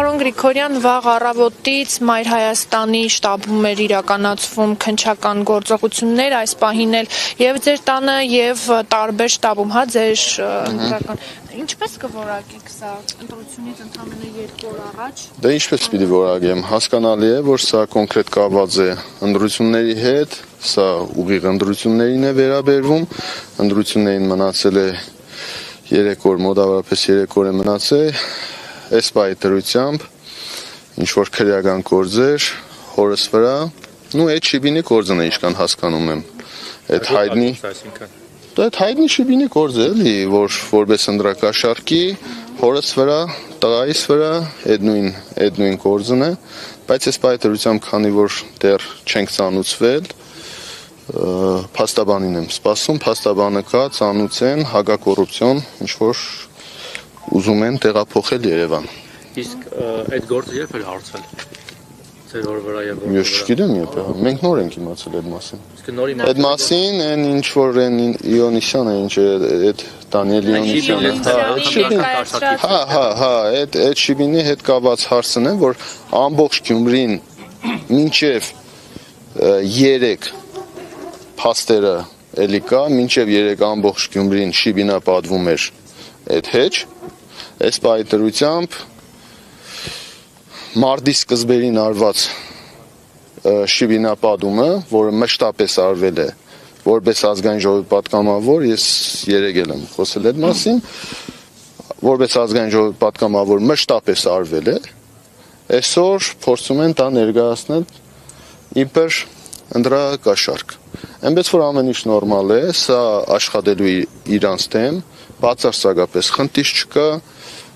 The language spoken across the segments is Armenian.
Պարոն Գրիգորյան, վաղ առավոտից Մայր Հայաստանի շտաբում էր իրականացվում քննչական գործողություններ, այս պահին էլ եւ ձեր տանը եւ տարբեր շտաբում, ձեր ընտրական։ Ինչպես կորակեք սա ընտրությունից ընդամենը 2 օր առաջ։ Դե ինչպես պիտի որակեմ, հասկանալի է, որ սա կոնկրետ կապված է ընտրությունների հետ, սա ուղիղ ընտրություններին է վերաբերվում, ընտրություններին մնացել է 3 օր, մոտավորապես 3 օր է մնացել, այս պահի դրությամբ ինչ որ քրեական գործեր հորս վրա, այդ շիբինի գործն է, ինչքան հասկանում եմ, այդ հայտնի շիբինի գործ է, որ որպես ընտրակաշարքի հորս վրա, տղայիս վրա, այդ նույն գործն է, բայց այս պահի դրությամբ, քանի որ դեռ չենք ծանուցվել, փաստաբանին եմ սպասում, փաստաբանը կա, ծանուցեն, հակակոռուպցիոն, ինչ որ ուզում են տեղափոխել Երևան։ Իսկ այդ գործը երբ էր հարցել։ Ձեր օր վրա եւ Ես չգիտեմ երբ է։ Մենք նոր ենք իմացել այդ մասին։ Իսկ նորի Այդ մասին այն ինչ որ այն Իոնիսյանը, ինչ այդ Դանիել Իոնիսյանը։ Այդ շիբինի հետ կապված հարցն է, որ ամբողջ Գյումրին մինչև 3 փաստերը էլի կա, մինչև 3 ամբողջ Գյումրին շիբինապատվում էր այդ հետ, այս պահի դրությամբ մարտի սկզբերին արված շիբինապատումը, որը մշտապես արվել է, որպես ազգային ժողովի պատգամավոր, ես երեկ եմ խոսել այդ մասին, որպես ազգային ժողովի պատգամավոր մշտապես արվել է, այսօր փորձում են դա ներկայացնել իբր ընտրակաշարք։ Այնպես որ ամեն ինչ նորմալ է, սա աշխատելու իրանց դեմ, բացարձակապես խնդիր չկա,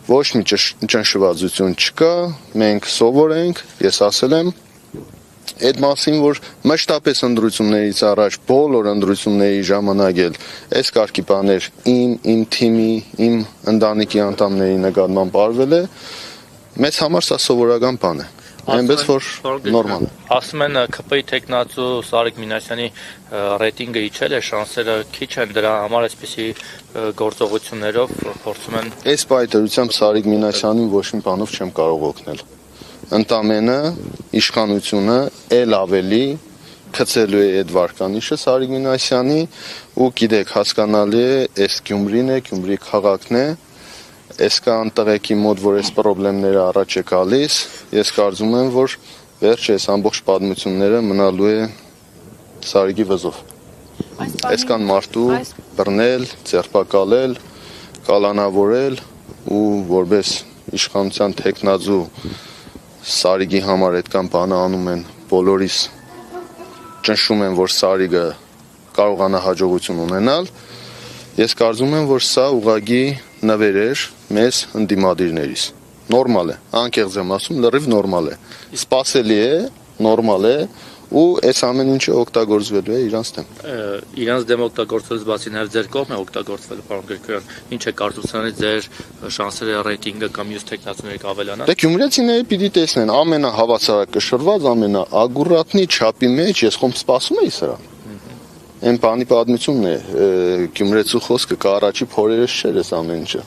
ոչ մի ճնշվածություն չկա, մենք սովոր ենք, ես ասել եմ, այդ մասին, որ մշտապես ընտրություններից առաջ, բոլոր ընտրությունների ժամանակ էլ այս կարգի բաներ իմ թիմի, իմ ընտանիքի անդամների նկատմամբ արվել է, մեզ համար սա սովորական բան է, այնպես որ նորմալ է։ Ասում են ԿՊ-ի տեխնացու Սարիկ Մինասյանի ռեյտինգը իջել է, շանսերը քիչ են, դրա համար այսպիսի գործողություններով փորձում են։ Այս պայթարությամբ Սարիկ Մինասյանին ոչ մի բանով չեմ կարող օգնել։ Ընդամենը իշխանությունը ել ավելի գցելու է այդ վարկանիշը Սարիկ Մինասյանի ու գիտեք հասկանալի է, այս Գյումրին է, Գյումրի քաղաքն է, այս կան տղեկի մոտ, որ այս խնդիրները առաջ է գալիս, ես կարծում եմ, որ վերջ այս ամբողջ պատմությունները մնալու է Սարիկի վզով։ Այս կան մարդու բռնել, ձերբակալել, կալանավորել ու որպես իշխանության տեխնացու Սարիկի համար այդքան բանը անում են, բոլորիս ճնշում են, որ Սարիկը կարողանա հաջողություն ունենալ։ Ես կարծում եմ, որ սա ուղղակի նվեր էր մեզ ընդդիմադիրներից։ Նորմալ է, անկեղծ եմ ասում, լրիվ նորմալ է։ Սպասելի է, նորմալ է ու այս ամեն ինչը օգտագործվելու է իրանց դեմ։ Իրանց դեմ օգտագործվելուց բացի նաև ձեր կողմն է օգտագործվելու, պարոն Գրիգորյան, ինչ է կարծում ձեր շանսերը ռեյտինգը կամ մյուս տեխնացուների կավելանան։ Դե գյումրեցիները պիտի տեսնեն ամենահավասարակշռված, ամենաագուրատնի չափի մեջ, ես խոմ սպասում էի սրան։ Այն բանի պատմությունն է, գյումրեցու խոսքը կա առաջի փորերս չէր այս ամեն ինչը։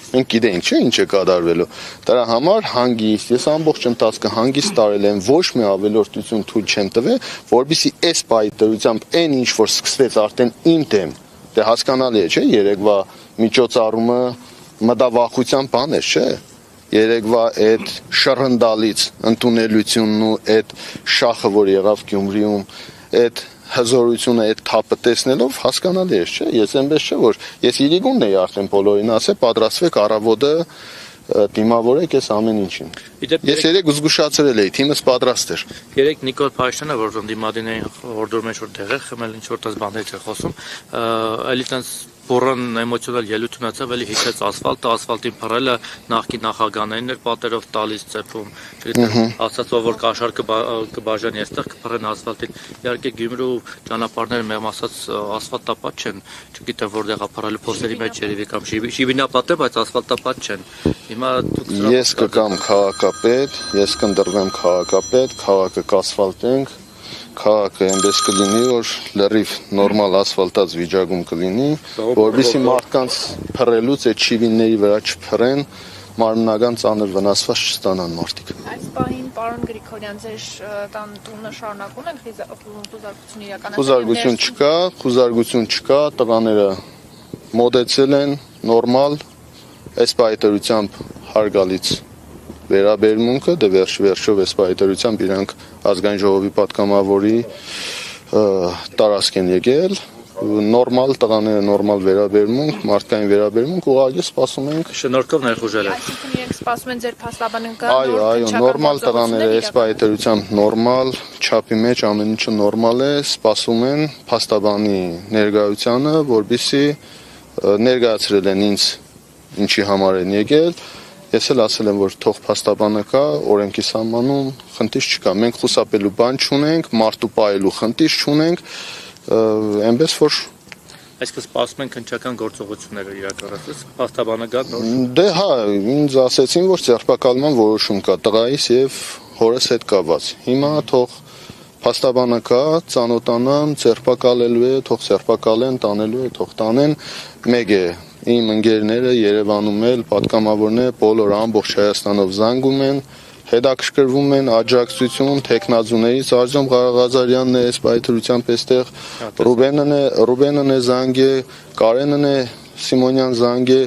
Մենք գիտենք չէ ինչ է կատարվելու։ Դրա համար հանգիստ, ես ամբողջ ընթացքը հանգիստ տարել եմ, ոչ մի ավելորդություն թույլ չեմ տվել, որովհետեւ այս պահի դրությամբ այն ինչ որ սկսվեց արդեն իմ դեմ, դե հասկանալի է, չէ, երեկվա միջոցառումը մտավախության բան է, չէ։ Երեկվա այդ շռնդալից ընդունելությունն ու այդ շախը, որ եղավ Գյումրիում, այդ հզորությունը այդ թափը տեսնելով հասկանալի է, չէ, ես այնպես չէ, որ ես իրիկունն էի արդեն բոլորին ասել, պատրաստվեք առավոտը դիմավորեք այս ամեն ինչին։ Ես երեք զգուշացրել էի, թիմս պատրաստ էր։ Երեք Նիկոլ Փաշինյանը, որ ընդդիմադիրներին հորդորում էր, որ դեղեր խմել, ինչ որ տես բաներ չէ խոսում, էլի տենց բուրըն էմոցիոնալ ելույթ ունեցավ, էլի հիշեց ասֆալտին փռելը նախկին նախագահներին էր պատերով տալիս ծեփում, չգիտեմ, ասած որ կաշառքը կբաժանի այստեղ կփռեն ասֆալտին։ Իհարկե Գյումրու ճանապարհները մեղմ ասած ասֆալտապատ չեն, չգիտեմ որտեղ է փռելու փոսերի մեջ երևի կամ շիբինապատ է, բայց ասֆալտապատ չեն։ Հիմա ես կգամ քաղաքապետ, ես կընտրվեմ քաղաքապետ, քաղաքը կասֆալտենք, քաղաքը այնպես կլինի, որ լրիվ նորմալ ասֆալտած վիճակում կլինի, որովհետեւ մարդկանց փռելուց այդ շիվինների վրա չփռեն, մարմնական ծանր վնասված չստանան մարդիկ։ Այս պահին պարոն Գրիգորյան, ձեր տունը շարունակում են խուզարկություն իրականացնել։ Խուզարկություն չկա, տղաները մոդեցել են նորմալ, այս պայտերությամբ հարգալից վերաբերմունքը, դե վերջով այս պայտերությամբ իրանք ազգային ժողովի պատգամավորի տարածք են եկել, նորմալ տղաները նորմալ վերաբերմունք, մարդկային վերաբերմունք, ուղղակի սպասում ենք։ Շնորհքով ներխուժել եք։ Այսինքն իրենք սպասում են ձեր փաստաբանին կա։ Այո, նորմալ տղաները այս պայտերությամբ նորմալ, չափի մեջ ամեն ինչը նորմալ է, սպասում են փաստաբանի ներկայությանը, որպեսզի ներկայացրել են ինձ ինչի համար են եկել։ Ես էլ ասել եմ, որ թող փաստաբանը կա, օրենքի սահմանում խնդիր չկա։ Մենք խուսափելու բան չունենք, մարդու պահելու խնդիր չունենք, այնպես որ Այսպես սպասում են քննչական գործողությունները իրականացնել, փաստաբանը գա նոր։ Դե հա, ինձ ասեցին, որ ձերբակալման որոշում կա տղայիս եւ հորս հետ կապված։ Հիմա թող փաստաբանը կա, ծանոթանան, ձերբակալելու է, թող ձերբակալեն, տանելու է, թող տանեն։ Մեկ է իմ ընկերները Երևանում էլ պատգամավորները բոլոր ամբողջ Հայաստանով զանգում են, հետաքրքրվում են աջակցություն տեխնազուներից Արձոմ Ղարաղազարյանն է այս պայթրությամբ այստեղ, Ռուբենն է զանգե, Կարենն է Սիմոնյան զանգե,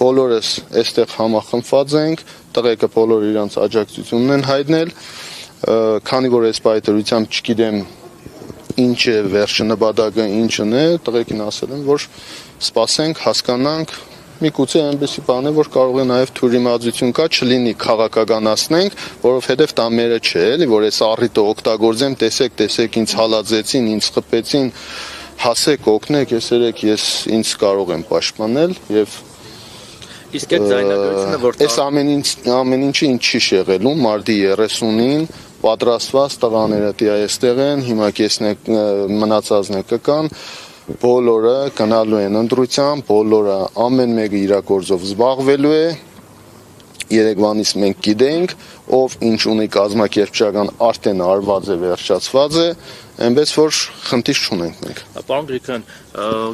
բոլորս այստեղ համախմբված ենք, տղեկը բոլոր իրանց աջակցությունն են հայտնել, քանի որ այս պայթրությամբ չգիտեմ ինչ է վերջը նպատակը ինչն է, տղեկին ասել եմ, որ սպասենք, հասկանանք, միգուցե այնպեսի բան է, որ կարող է նաև թյուրիմացություն կա, չլինի քաղաքականացնենք, որովհետև դա մերը չէ, էլի, որ այս առիթը օգտագործեմ, տեսեք, ինձ հալածեցին, ինձ խփեցին, հասեք, օգնեք, ես ինձ կարող եմ պաշտպանել եւ իսկ այդ ձայնագրությունը որ այս ամեն ինչը ինչ չի շեղելու մարտի 30-ին պատրաստված տղաները դիա այստեղ են, հիմա կեսնեք մնացածները կկան, բոլորը գնալու են ընտրության, բոլորը ամեն մեկը իր գործով զբաղվելու է, Երևանից մենք գիտենք, ով ինչ ունի կազմակերպչական արդեն արված է, վերջացված է, այնպես որ խնդիր չունենք մենք։ Պարոն Գրիգորյան,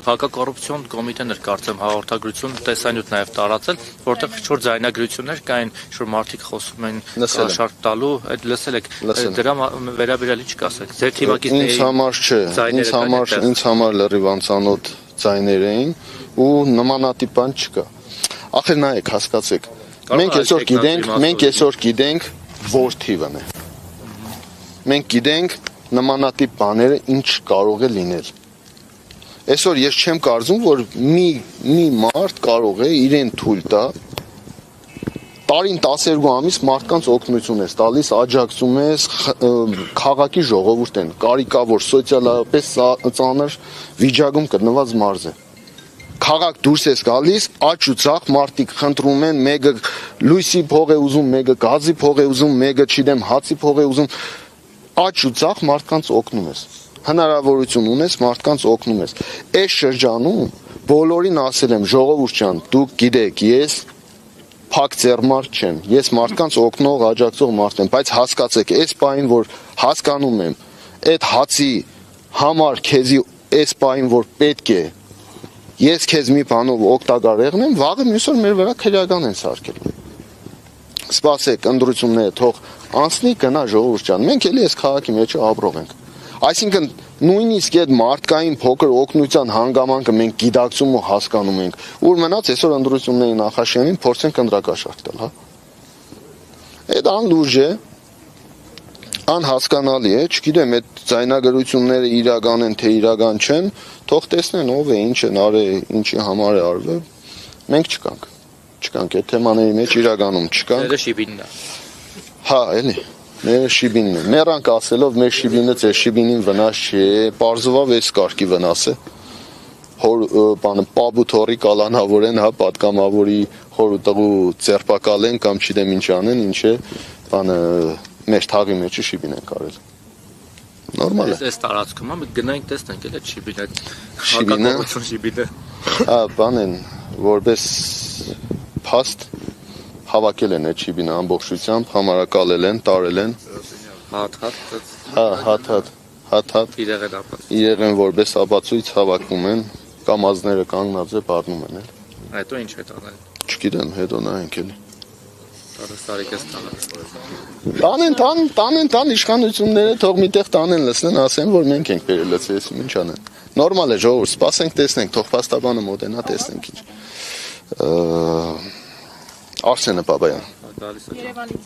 հակակոռուպցիոն կոմիտեն էր կարծեմ հաղորդագրություն տեսանյութ նաև տարածել, որտեղ ինչ-որ ձայնագրություններ կային, ինչ-որ մարդիկ խոսում են կաշառք տալու, այդ լսել եք, դրա վերաբերյալ ինչ կասեք։ Ձեր թիմակիցների Ինձ համար չէ, ինձ համար լրիվ անծանոթ ձայներ էին ու նմանատիպ բան չկա։ Ախր նայեք, հասկացեք, մենք այսօր գիտենք որ թիվն է։ Մենք գիտենք նմանատիպ բաները ինչ կարող է լինել։ Այսօր ես չեմ կարծում, որ մի մարդ կարող է իրեն թույլ տա տարին 12 ամիս մարդկանց օգնություն ես տալիս, աջակցում ես քաղաքի ժողովուրդին, կարիքավոր սոցիալապես ծանր վիճակում գտնված մարդ է։ Քաղաք դուրս ես գալիս, աճ ու ցախ մարդիկ խնդրում են, մեկը լույսի փող է ուզում, մեկը գազի փող է ուզում, մեկը չգիտեմ հացի փող է ուզում, աճ ու ցախ մարդկանց օգնում ես։ Հնարավորություն ունես, մարդկանց օգնում ես։ Այս շրջանում բոլորին ասել եմ, ժողովուրդ ջան, դուք գիտեք, ես փակ ձեռմարդ չեմ, ես մարդկանց օգնող, աջակցող մարդ եմ, բայց հասկացեք, այս պահին որ հասկանում եմ, այդ հացի համար քեզի այս պահին որ պետք է ես քեզ մի բանով օգտակար եղնեմ, վաղը մյուս օր մեր վրա քրեական են սարքել։ Սպասեք, ընտրությունները թող անցնի, գնա ժողովուրդ ջան։ Մենք էլի այս քաղաքի մեջ ապրող ենք։ Այսինքն նույնիսկ այդ մարդկային փոքր օգնության հանգամանքը մենք գիտակցում ու հասկանում ենք։ Ուր մնաց այսօր ընտրությունների նախաշեմին փորձենք ընտրակաշառք տալ, հա։ Այդ անլուրջ է, անհասկանալի է, չգիտեմ, այդ ձայնագրությունները իրական են թե իրական չեն, թող տեսնեն ով է, ինչ են արել, ինչի համար է արվել։ Մենք չկանք այդ թեմաների մեջ իրականում չկանք։ Մերը շիբինն է։ Հա, էլի, մերը շիբինն է։ Մերանք ասելով մեր շիբինը ձեր շիբինին վնաս չի, պարզվավ էս կարգի վնաս է։ Բանը պաբութորի կալանավորեն, հա, պատգամավորի հոր ու տղու ձերբակալեն կամ չգիտեմ ինչ անեն, ինչ է, բանը մեր թաղի մեջը շիբին են կարել։ Նորմալ է։ Այս տարածքում մենք գնանք տեսնենք էլ այդ շիբինը։ Շիբինը։ Շիբինը։ Հա, բան են, որպես փաստ հավաքել են այդ շիբինը ամբողջությամբ, համարակալել են, տարել են։ Հատ։ Իրեղ են որպես ապացույց հավաքում են, կամազները կանգնած է բառնում են էլ։ Հետո ինչ է տանել։ Չգիտեմ, հետո նայենք էլի։ Սարիկես Տանեն իշխանությունները թող միտեղ տանեն լցնեն, ասեն, որ մենք ենք բերել լցրեցին, ինչ անեն։ Նորմալ է, ժողովուրդ, սպասենք, տեսնենք, թող փաստաբանը մոտենա, տեսնենք ինչ։ Արսենը Բաբայան։ Գալիս է։ Երևանից։